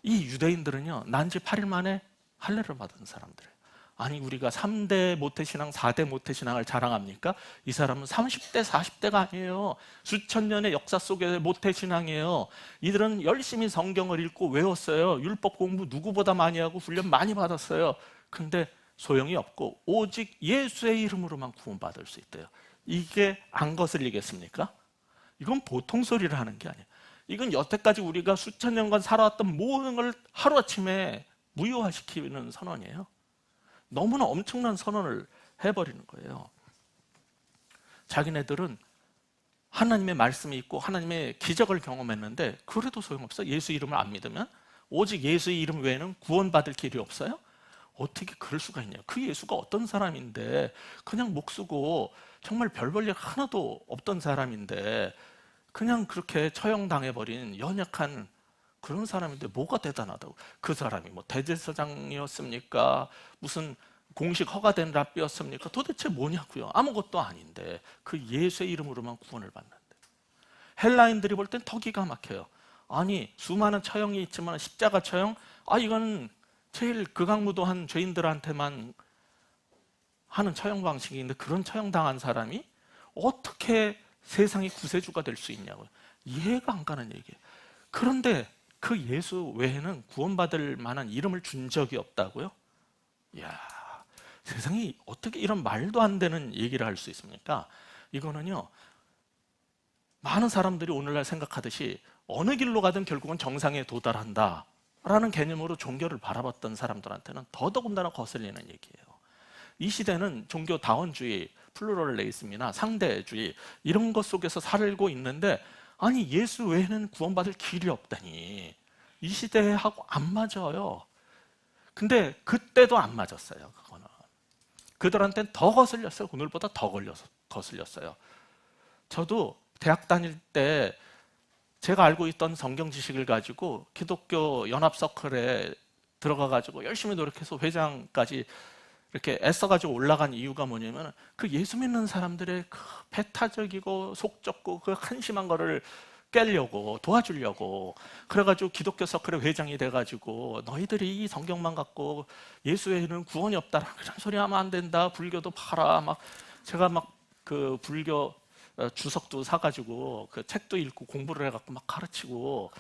이 유대인들은요, 난 지 8일 만에 할례를 받은 사람들이에요. 아니 우리가 3대 모태신앙, 4대 모태신앙을 자랑합니까? 이 사람은 30대, 40대가 아니에요. 수천 년의 역사 속의 모태신앙이에요. 이들은 열심히 성경을 읽고 외웠어요. 율법 공부 누구보다 많이 하고 훈련 많이 받았어요. 근데 소용이 없고 오직 예수의 이름으로만 구원받을 수 있대요. 이게 안 거슬리겠습니까? 이건 보통 소리를 하는 게 아니에요. 이건 여태까지 우리가 수천 년간 살아왔던 모든 걸 하루아침에 무효화시키는 선언이에요. 너무나 엄청난 선언을 해버리는 거예요. 자기네들은 하나님의 말씀이 있고 하나님의 기적을 경험했는데 그래도 소용없어. 예수 이름을 안 믿으면 오직 예수의 이름 외에는 구원받을 길이 없어요? 어떻게 그럴 수가 있냐. 그 예수가 어떤 사람인데 그냥 목 쓰고 정말 별 볼 일 하나도 없던 사람인데 그냥 그렇게 처형당해버린 연약한 그런 사람인데 뭐가 대단하다고. 그 사람이 뭐 대제사장이었습니까? 무슨 공식 허가된 랍비였습니까? 도대체 뭐냐고요. 아무것도 아닌데 그 예수의 이름으로만 구원을 받는데. 헬라인들이 볼 땐 더 기가 막혀요. 아니 수많은 처형이 있지만 십자가 처형, 이건 제일 극악무도한 죄인들한테만 하는 처형 방식인데 그런 처형당한 사람이 어떻게 세상의 구세주가 될 수 있냐고요. 이해가 안 가는 얘기예요. 그런데 그 예수 외에는 구원받을 만한 이름을 준 적이 없다고요? 이야, 세상이 어떻게 이런 말도 안 되는 얘기를 할 수 있습니까? 이거는요, 많은 사람들이 오늘날 생각하듯이 어느 길로 가든 결국은 정상에 도달한다 라는 개념으로 종교를 바라봤던 사람들한테는 더더군다나 거슬리는 얘기예요. 이 시대는 종교 다원주의, 플루럴레이즘이나 상대주의 이런 것 속에서 살고 있는데 아니 예수 외에는 구원받을 길이 없다니 이 시대하고 안 맞아요. 근데 그때도 안 맞았어요. 그거는 그들한테는 더 거슬렸어요. 오늘보다 더 거슬렸어요. 저도 대학 다닐 때 제가 알고 있던 성경 지식을 가지고 기독교 연합 서클에 들어가가지고 열심히 노력해서 회장까지 이렇게 애써가지고 올라간 이유가 뭐냐면 그 예수 믿는 사람들의 그 배타적이고 속 좁고 그 한심한 거를 깨려고 도와주려고 그래가지고 기독교 서클의 회장이 돼가지고 너희들이 이 성경만 갖고 예수 외에는 구원이 없다 그런 소리 하면 안 된다. 불교도 팔아. 막 제가 막 그 불교 주석도 사가지고 그 책도 읽고 공부를 해갖고 막 가르치고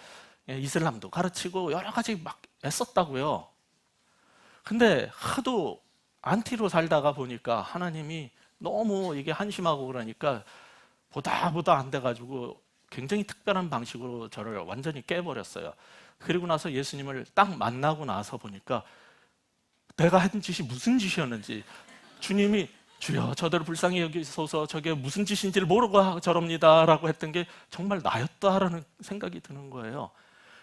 이슬람도 가르치고 여러 가지 막 애썼다고요. 근데 하도 안티로 살다가 보니까 하나님이 너무 이게 한심하고 그러니까 보다 안 돼가지고 굉장히 특별한 방식으로 저를 완전히 깨버렸어요. 그리고 나서 예수님을 딱 만나고 나서 보니까 내가 한 짓이 무슨 짓이었는지 주님이 주여 저들을 불쌍히 여기소서 저게 무슨 짓인지를 모르고 저럽니다 라고 했던 게 정말 나였다라는 생각이 드는 거예요.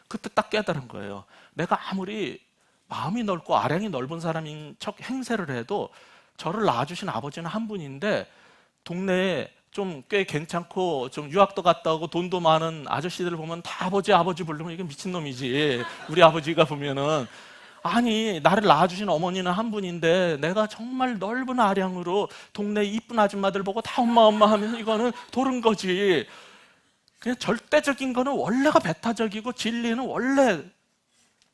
그때 딱 깨달은 거예요. 내가 아무리 마음이 넓고 아량이 넓은 사람인 척 행세를 해도 저를 낳아주신 아버지는 한 분인데 동네에 좀 꽤 괜찮고 좀 유학도 갔다 오고 돈도 많은 아저씨들 보면 다 아버지 부르면 이게 미친놈이지. 우리 아버지가 보면은 아니 나를 낳아주신 어머니는 한 분인데 내가 정말 넓은 아량으로 동네 이쁜 아줌마들 보고 다 엄마 하면 이거는 도른 거지. 그냥 절대적인 거는 원래가 배타적이고 진리는 원래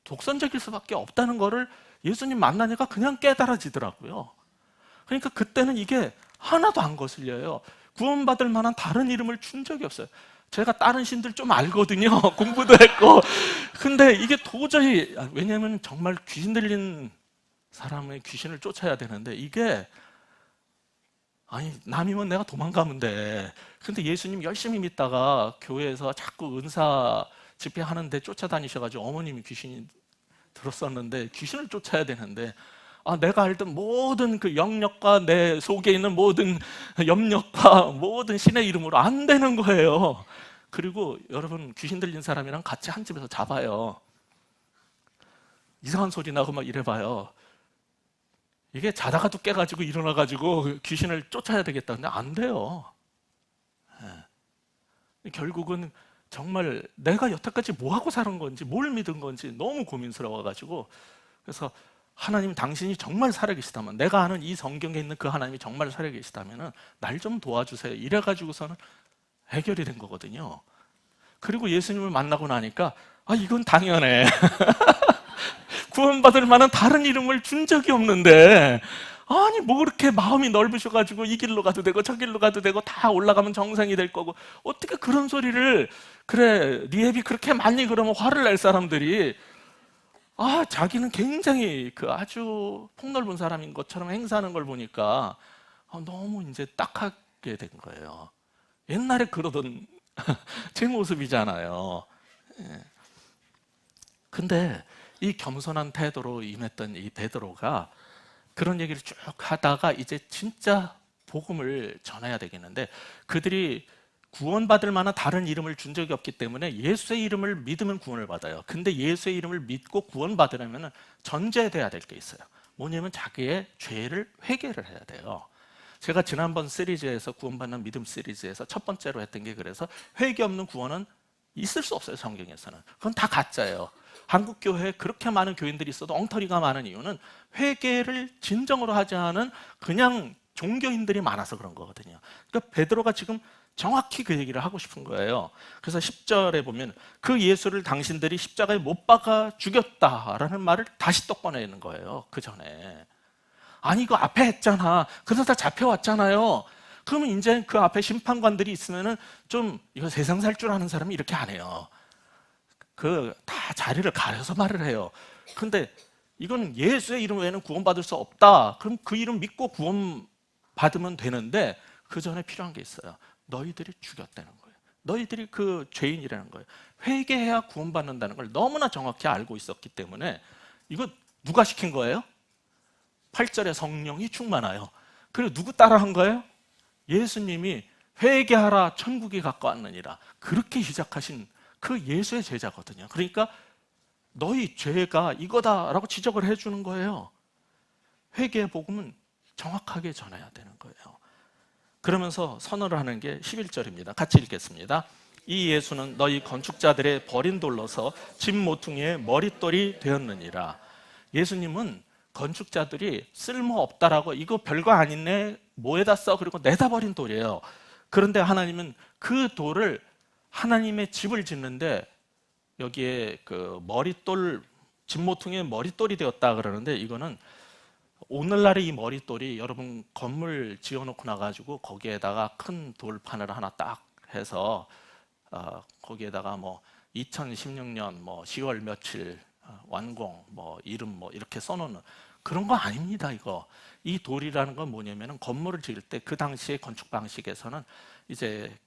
독선적일 수밖에 없다는 거를 예수님 만나니까 그냥 깨달아지더라고요. 그러니까 그때는 이게 하나도 안 거슬려요. 구원받을 만한 다른 이름을 준 적이 없어요. 제가 다른 신들 좀 알거든요. 공부도 했고. 근데 이게 도저히, 왜냐하면 정말 귀신 들린 사람의 귀신을 쫓아야 되는데 이게 아니 남이면 내가 도망가면 돼. 근데 예수님 열심히 믿다가 교회에서 자꾸 은사 집회하는데 쫓아다니셔가지고 어머님이 귀신이 들었었는데 귀신을 쫓아야 되는데 내가 알던 모든 그 영역과 내 속에 있는 모든 염력과 모든 신의 이름으로 안 되는 거예요. 그리고 여러분 귀신 들린 사람이랑 같이 한 집에서 자봐요. 이상한 소리 나고 막 이래봐요. 이게 자다가도 깨가지고 일어나가지고 귀신을 쫓아야 되겠다. 근데 안 돼요. 결국은 정말 내가 여태까지 뭐하고 사는 건지 뭘 믿은 건지 너무 고민스러워가지고 그래서 하나님 당신이 정말 살아계시다면 내가 아는 이 성경에 있는 그 하나님이 정말 살아계시다면 날 좀 도와주세요. 이래가지고서는 해결이 된 거거든요. 그리고 예수님을 만나고 나니까 이건 당연해. 구원받을 만한 다른 이름을 준 적이 없는데 아니 뭐 그렇게 마음이 넓으셔가지고 이 길로 가도 되고 저 길로 가도 되고 다 올라가면 정상이 될 거고 어떻게 그런 소리를 그래 니앱이 그렇게 많이 그러면 화를 낼 사람들이 자기는 굉장히 그 아주 폭넓은 사람인 것처럼 행사하는 걸 보니까 너무 이제 딱하게 된 거예요. 옛날에 그러던 제 모습이잖아요. 근데 이 겸손한 태도로 임했던 이 베드로가 그런 얘기를 쭉 하다가 이제 진짜 복음을 전해야 되겠는데 그들이 구원받을 만한 다른 이름을 준 적이 없기 때문에 예수의 이름을 믿으면 구원을 받아요. 근데 예수의 이름을 믿고 구원받으려면 전제돼야 될 게 있어요. 뭐냐면 자기의 죄를 회개를 해야 돼요. 제가 지난번 시리즈에서 구원받는 믿음 시리즈에서 첫 번째로 했던 게 그래서 회개 없는 구원은 있을 수 없어요. 성경에서는. 그건 다 가짜예요. 한국 교회에 그렇게 많은 교인들이 있어도 엉터리가 많은 이유는 회개를 진정으로 하지 않은 그냥 종교인들이 많아서 그런 거거든요. 그러니까 베드로가 지금 정확히 그 얘기를 하고 싶은 거예요. 그래서 10절에 보면 그 예수를 당신들이 십자가에 못 박아 죽였다라는 말을 다시 또 꺼내는 거예요. 그 전에. 아니 이거 앞에 했잖아. 그래서 다 잡혀왔잖아요. 그러면 이제 그 앞에 심판관들이 있으면은 좀 이거 세상 살 줄 아는 사람이 이렇게 안 해요. 그 다 자리를 가려서 말을 해요. 근데 이건 예수의 이름 외에는 구원받을 수 없다. 그럼 그 이름 믿고 구원받으면 되는데 그 전에 필요한 게 있어요. 너희들이 죽였다는 거예요. 너희들이 그 죄인이라는 거예요. 회개해야 구원받는다는 걸 너무나 정확히 알고 있었기 때문에 이거 누가 시킨 거예요? 8절에 성령이 충만하여. 그리고 누구 따라한 거예요? 예수님이 회개하라 천국이 가까웠느니라. 그렇게 시작하신 그 예수의 제자거든요. 그러니까 너희 죄가 이거다라고 지적을 해주는 거예요. 회개의 복음은 정확하게 전해야 되는 거예요. 그러면서 선언을 하는 게 11절입니다. 같이 읽겠습니다. 이 예수는 너희 건축자들의 버린 돌로서 집 모퉁이의 머릿돌이 되었느니라. 예수님은 건축자들이 쓸모없다라고 이거 별거 아니네 뭐에다 써 그리고 내다 버린 돌이에요. 그런데 하나님은 그 돌을 하나님의 집을 짓는데 여기에 그 머릿돌 집 모퉁이의 머릿돌이 되었다 그러는데 이거는 오늘날의 이 머릿돌이 여러분 건물 지어놓고 나가지고 거기에다가 큰 돌판을 하나 딱 해서 거기에다가 뭐 2016년 뭐 10월 며칠 완공 뭐 이름 뭐 이렇게 써놓는 그런 거 아닙니다. 이거 이 돌이라는 건 뭐냐면은 건물을 지을 때 그 당시의 건축 방식에서는 이제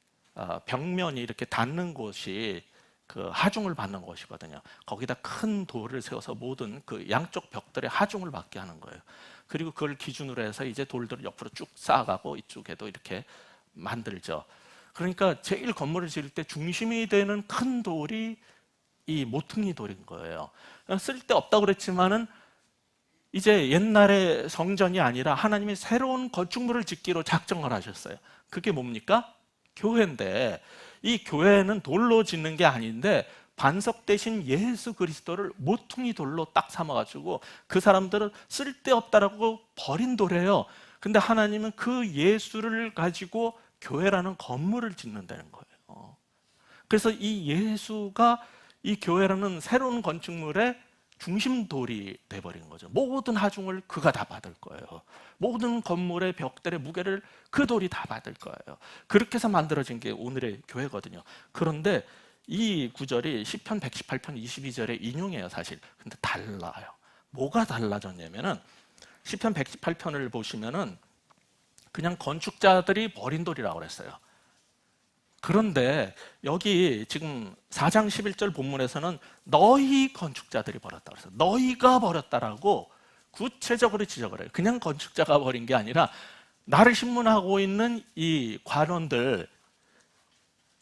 벽면이 이렇게 닿는 곳이 그 하중을 받는 곳이거든요. 거기다 큰 돌을 세워서 모든 그 양쪽 벽들의 하중을 받게 하는 거예요. 그리고 그걸 기준으로 해서 이제 돌들을 옆으로 쭉 쌓아가고 이쪽에도 이렇게 만들죠. 그러니까 제일 건물을 지을 때 중심이 되는 큰 돌이 이 모퉁이 돌인 거예요. 쓸데없다고 그랬지만은 이제 옛날의 성전이 아니라 하나님이 새로운 건축물을 짓기로 작정을 하셨어요. 그게 뭡니까? 교회인데 이 교회는 돌로 짓는 게 아닌데 반석 대신 예수 그리스도를 모퉁이 돌로 딱 삼아가지고 그 사람들은 쓸데없다라고 버린 돌이에요. 근데 하나님은 그 예수를 가지고 교회라는 건물을 짓는다는 거예요. 그래서 이 예수가 이 교회라는 새로운 건축물의 중심돌이 돼버린 거죠. 모든 하중을 그가 다 받을 거예요. 모든 건물의 벽들의 무게를 그 돌이 다 받을 거예요. 그렇게 해서 만들어진 게 오늘의 교회거든요. 그런데 이 구절이 시편 118편 22절의 인용이에요, 사실. 근데 달라요. 뭐가 달라졌냐면은 시편 118편을 보시면은 그냥 건축자들이 버린 돌이라고 그랬어요. 그런데 여기 지금 4장 11절 본문에서는 너희 건축자들이 버렸다고 그랬어요. 너희가 버렸다라고 구체적으로 지적을 해요. 그냥 건축자가 버린 게 아니라 나를 신문하고 있는 이 관원들,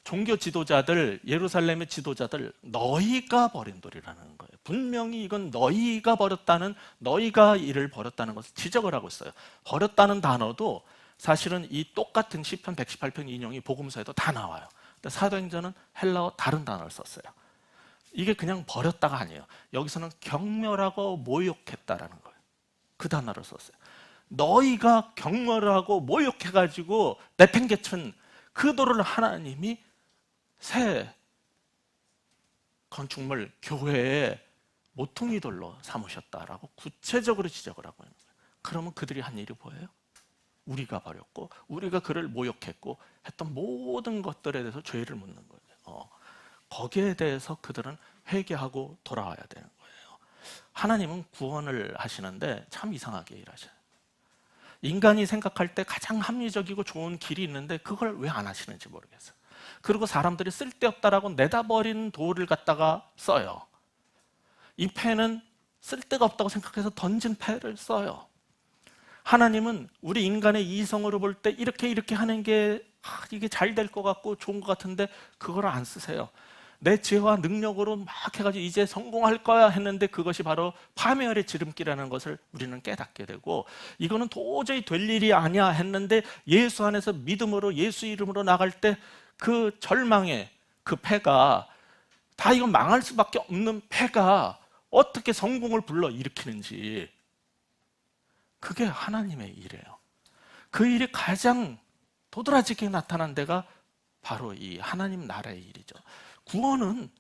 종교 지도자들, 예루살렘의 지도자들, 너희가 버린 돌이라는 거예요. 분명히 이건 너희가 버렸다는, 너희가 이를 버렸다는 것을 지적을 하고 있어요. 버렸다는 단어도 사실은 이 똑같은 시편 118편 인용이 복음서에도 다 나와요. 근데 사도행전은 헬라어 다른 단어를 썼어요. 이게 그냥 버렸다가 아니에요. 여기서는 경멸하고 모욕했다라는 거예요. 그 단어를 썼어요. 너희가 경멸하고 모욕해가지고 내팽개친 그 돌을 하나님이 새 건축물 교회의 모퉁이 돌로 삼으셨다라고 구체적으로 지적을 하고 있는 거예요. 그러면 그들이 한 일이 뭐예요? 우리가 버렸고 우리가 그를 모욕했고 했던 모든 것들에 대해서 죄를 묻는 거예요. 거기에 대해서 그들은 회개하고 돌아와야 되는 거예요. 하나님은 구원을 하시는데 참 이상하게 일하셔요. 인간이 생각할 때 가장 합리적이고 좋은 길이 있는데 그걸 왜 안 하시는지 모르겠어요. 그리고 사람들이 쓸데없다라고 내다버린 돌을 갖다가 써요. 이 패는 쓸데가 없다고 생각해서 던진 패를 써요. 하나님은 우리 인간의 이성으로 볼 때 이렇게 하는 게 이게 잘 될 것 같고 좋은 것 같은데 그걸 안 쓰세요. 내 지혜와 능력으로 막 해가지고 이제 성공할 거야 했는데 그것이 바로 파멸의 지름길이라는 것을 우리는 깨닫게 되고 이거는 도저히 될 일이 아니야 했는데 예수 안에서 믿음으로 예수 이름으로 나갈 때 그 절망의 그 패가 다 이건 망할 수밖에 없는 패가 어떻게 성공을 불러일으키는지 그게 하나님의 일이에요. 그 일이 가장 도드라지게 나타난 데가 바로 이 하나님 나라의 일이죠. 구원은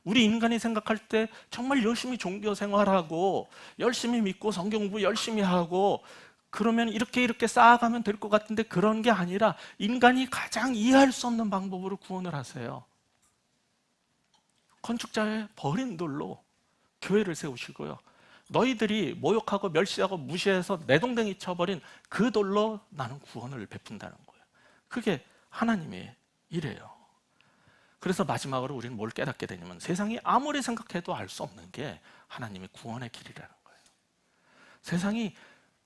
우리 인간이 생각할 때 정말 열심히 종교 생활하고 열심히 믿고 성경 공부 열심히 하고 그러면 이렇게 쌓아가면 될 것 같은데 그런 게 아니라 인간이 가장 이해할 수 없는 방법으로 구원을 하세요. 건축자의 버린 돌로 교회를 세우시고요. 너희들이 모욕하고 멸시하고 무시해서 내동댕이 쳐버린 그 돌로 나는 구원을 베푼다는 거예요. 그게 하나님의 일이에요. 그래서 마지막으로 우리는 뭘 깨닫게 되냐면 세상이 아무리 생각해도 알 수 없는 게 하나님의 구원의 길이라는 거예요. 세상이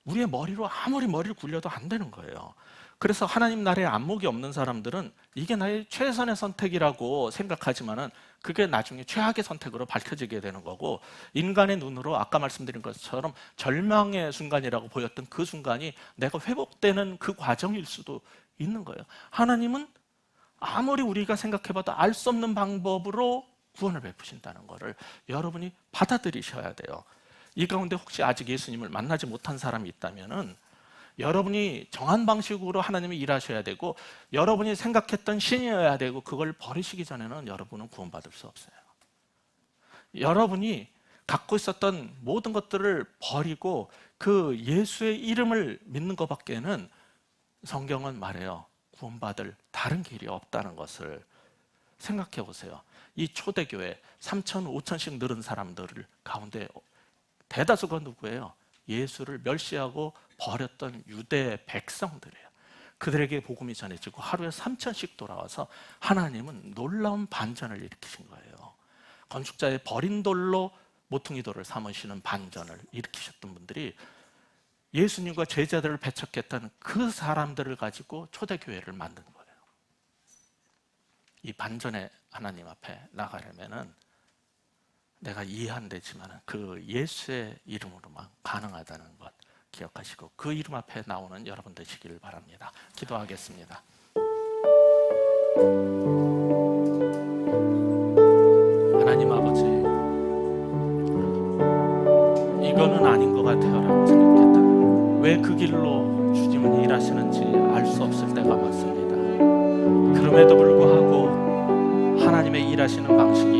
우리의 머리로 아무리 머리를 굴려도 안 되는 거예요. 그래서 하나님 나라에 안목이 없는 사람들은 이게 나의 최선의 선택이라고 생각하지만은 그게 나중에 최악의 선택으로 밝혀지게 되는 거고, 인간의 눈으로 아까 말씀드린 것처럼 절망의 순간이라고 보였던 그 순간이 내가 회복되는 그 과정일 수도 있는 거예요. 하나님은 아무리 우리가 생각해봐도 알 수 없는 방법으로 구원을 베푸신다는 것을 여러분이 받아들이셔야 돼요. 이 가운데 혹시 아직 예수님을 만나지 못한 사람이 있다면은 여러분이 정한 방식으로 하나님이 일하셔야 되고, 여러분이 생각했던 신이어야 되고, 그걸 버리시기 전에는 여러분은 구원받을 수 없어요. 여러분이 갖고 있었던 모든 것들을 버리고 그 예수의 이름을 믿는 것밖에는 성경은 말해요. 구원받을 다른 길이 없다는 것을 생각해 보세요. 이 초대교회 3천, 5천씩 늘은 사람들 가운데 대다수가 누구예요? 예수를 멸시하고 버렸던 유대 백성들이에요. 그들에게 복음이 전해지고 하루에 3천씩 돌아와서 하나님은 놀라운 반전을 일으키신 거예요. 건축자의 버린 돌로 모퉁이 돌을 삼으시는 반전을 일으키셨던 분들이 예수님과 제자들을 배척했던 그 사람들을 가지고 초대교회를 만든 거예요. 이 반전의 하나님 앞에 나가려면은 내가 이해 안 되지만 그 예수의 이름으로만 가능하다는 것 기억하시고 그 이름 앞에 나오는 여러분 되시길 바랍니다. 기도하겠습니다. 하나님 아버지, 이거는 아닌 것 같아요 라고 생각했다. 왜 그 길로 주님은 일하시는지 알 수 없을 때가 많습니다. 그럼에도 불구하고 하나님의 일하시는 방식이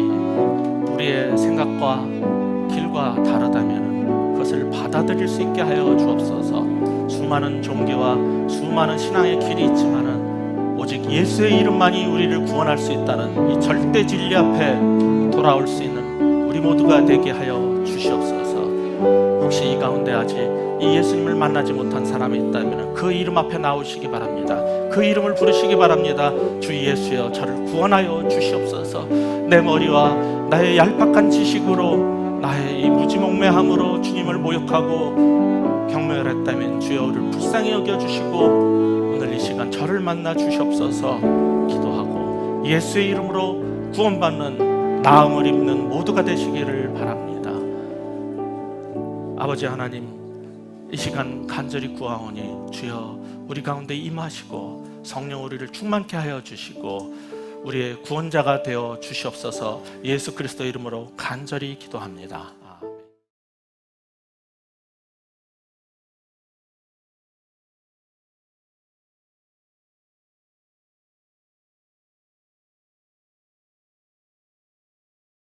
우리의 생각과 길과 다르다면 그것을 받아들일 수 있게 하여 주옵소서. 수많은 종교와 수많은 신앙의 길이 있지만 오직 예수의 이름만이 우리를 구원할 수 있다는 이 절대 진리 앞에 돌아올 수 있는 우리 모두가 되게 하여 주시옵소서. 혹시 이 가운데 아직 이 예수님을 만나지 못한 사람이 있다면 그 이름 앞에 나오시기 바랍니다. 그 이름을 부르시기 바랍니다. 주 예수여, 저를 구원하여 주시옵소서. 내 머리와 나의 얄팍한 지식으로, 나의 이 무지몽매함으로 주님을 모욕하고 경멸했다면 주여 우리를 불쌍히 여겨주시고 오늘 이 시간 저를 만나 주시옵소서 기도하고 예수의 이름으로 구원받는 나음을 입는 모두가 되시기를 바랍니다. 아버지 하나님, 이 시간 간절히 구하오니 주여 우리 가운데 임하시고 성령 우리를 충만케 하여 주시고 우리의 구원자가 되어 주시옵소서. 예수 그리스도 이름으로 간절히 기도합니다.